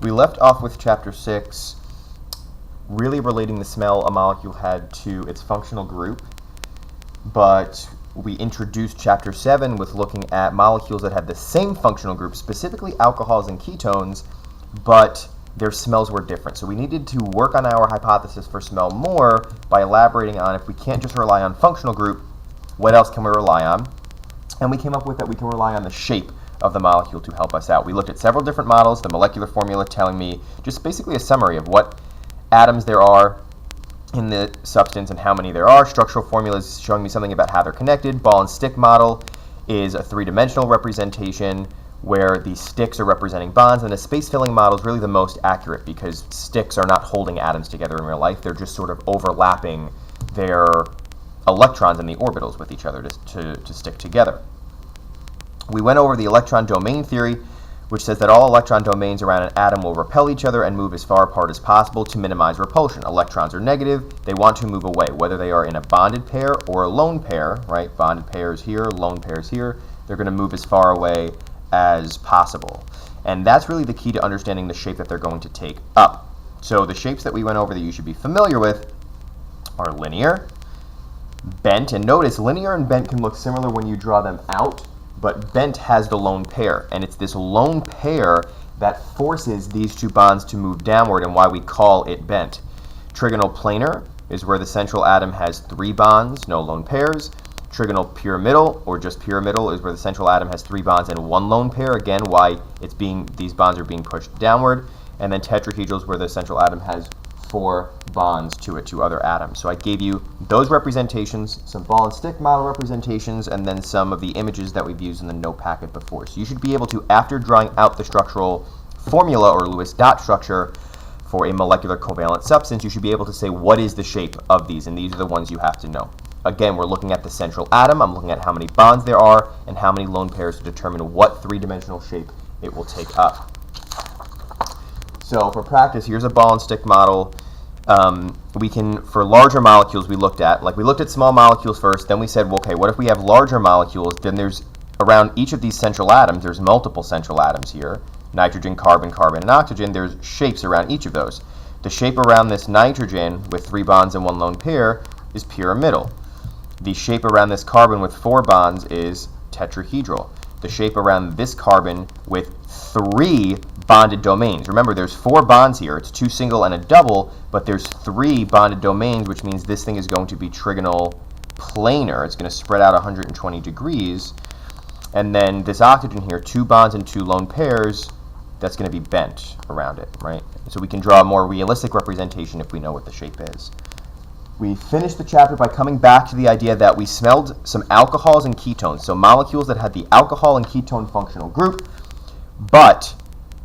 We left off with chapter 6, really relating the smell a molecule had to its functional group, but we introduced chapter 7 with looking at molecules that had the same functional group, specifically alcohols and ketones, but their smells were different. So we needed to work on our hypothesis for smell more by elaborating on, if we can't just rely on functional group, what else can we rely on? And we came up with that we can rely on the shape of the molecule to help us out. We looked at several different models, the molecular formula telling me just basically a summary of what atoms there are in the substance and how many there are. Structural formulas showing me something about how they're connected. Ball and stick model is a three-dimensional representation where the sticks are representing bonds, and a space-filling model is really the most accurate because sticks are not holding atoms together in real life. They're just sort of overlapping their electrons in the orbitals with each other to stick together. We went over the electron domain theory, which says that all electron domains around an atom will repel each other and move as far apart as possible to minimize repulsion. Electrons are negative, they want to move away, whether they are in a bonded pair or a lone pair, right? Bonded pairs here, lone pairs here, they're going to move as far away as possible. And that's really the key to understanding the shape that they're going to take up. So the shapes that we went over that you should be familiar with are linear, bent, and notice linear and bent can look similar when you draw them out, but bent has the lone pair, and it's this lone pair that forces these two bonds to move downward and why we call it bent. Trigonal planar is where the central atom has 3 bonds, no lone pairs. Trigonal pyramidal, or just pyramidal, is where the central atom has 3 bonds and 1 lone pair, again why these bonds are being pushed downward. And then tetrahedral is where the central atom has 4 bonds to it, to other atoms. So I gave you those representations, some ball and stick model representations, and then some of the images that we've used in the note packet before. So you should be able to, after drawing out the structural formula or Lewis dot structure for a molecular covalent substance, you should be able to say what is the shape of these, and these are the ones you have to know. Again, we're looking at the central atom. I'm looking at how many bonds there are and how many lone pairs to determine what three-dimensional shape it will take up. So for practice, here's a ball and stick model. We can, for larger molecules we looked at small molecules first, then we said, well, okay, what if we have larger molecules? Then there's, around each of these central atoms, there's multiple central atoms here, nitrogen, carbon, carbon, and oxygen. There's shapes around each of those. The shape around this nitrogen with 3 bonds and 1 lone pair is pyramidal. The shape around this carbon with 4 bonds is tetrahedral. The shape around this carbon with 3 bonded domains. Remember, there's 4 bonds here. It's 2 single and a double, but there's 3 bonded domains, which means this thing is going to be trigonal planar. It's going to spread out 120 degrees. And then this oxygen here, 2 bonds and 2 lone pairs, that's going to be bent around it, right? So we can draw a more realistic representation if we know what the shape is. We finished the chapter by coming back to the idea that we smelled some alcohols and ketones, so molecules that had the alcohol and ketone functional group, but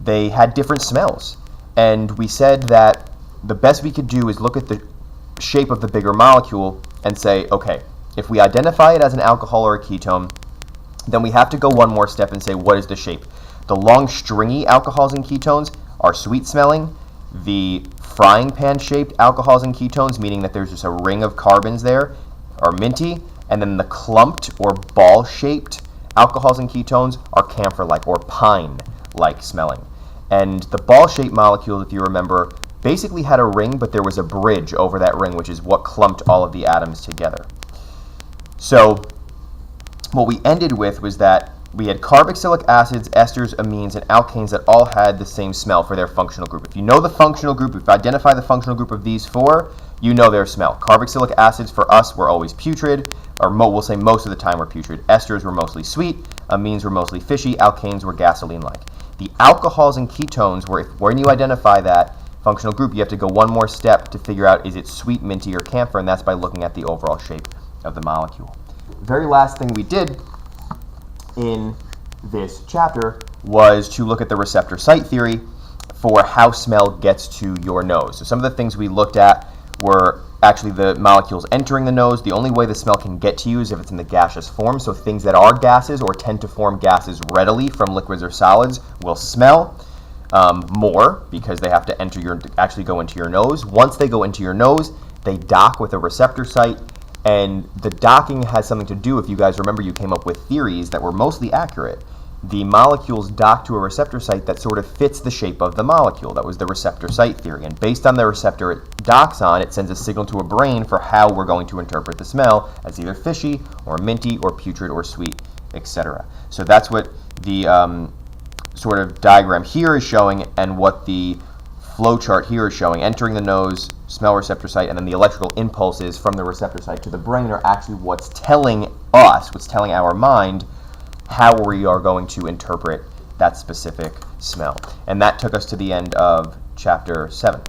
they had different smells. And we said that the best we could do is look at the shape of the bigger molecule and say, okay, if we identify it as an alcohol or a ketone, then we have to go one more step and say, what is the shape? The long stringy alcohols and ketones are sweet smelling. The frying pan shaped alcohols and ketones, meaning that there's just a ring of carbons there, are minty. And then the clumped or ball shaped alcohols and ketones are camphor-like or pine-like smelling. And the ball-shaped molecule, if you remember, basically had a ring, but there was a bridge over that ring, which is what clumped all of the atoms together. So what we ended with was that we had carboxylic acids, esters, amines, and alkanes that all had the same smell for their functional group. If you know the functional group, if you identify the functional group of these 4, you know their smell. Carboxylic acids for us were always putrid, or we'll say most of the time were putrid. Esters were mostly sweet, amines were mostly fishy, alkanes were gasoline-like. The alcohols and ketones were, when you identify that functional group, you have to go one more step to figure out, is it sweet, minty, or camphor, and that's by looking at the overall shape of the molecule. The very last thing we did in this chapter was to look at the receptor site theory for how smell gets to your nose. So some of the things we looked at were actually the molecules entering the nose. The only way the smell can get to you is if it's in the gaseous form. So things that are gases or tend to form gases readily from liquids or solids will smell more because they have to actually go into your nose. Once they go into your nose, they dock with a receptor site. And the docking has something to do, if you guys remember, you came up with theories that were mostly accurate. the molecules dock to a receptor site that sort of fits the shape of the molecule. That was the receptor site theory. And based on the receptor it docks on, it sends a signal to a brain for how we're going to interpret the smell as either fishy or minty or putrid or sweet, etc. So that's what the sort of diagram here is showing, and what the flow chart here is showing. Entering the nose, smell receptor site, and then the electrical impulses from the receptor site to the brain are actually what's telling us, what's telling our mind how we are going to interpret that specific smell. And that took us to the end of chapter 7.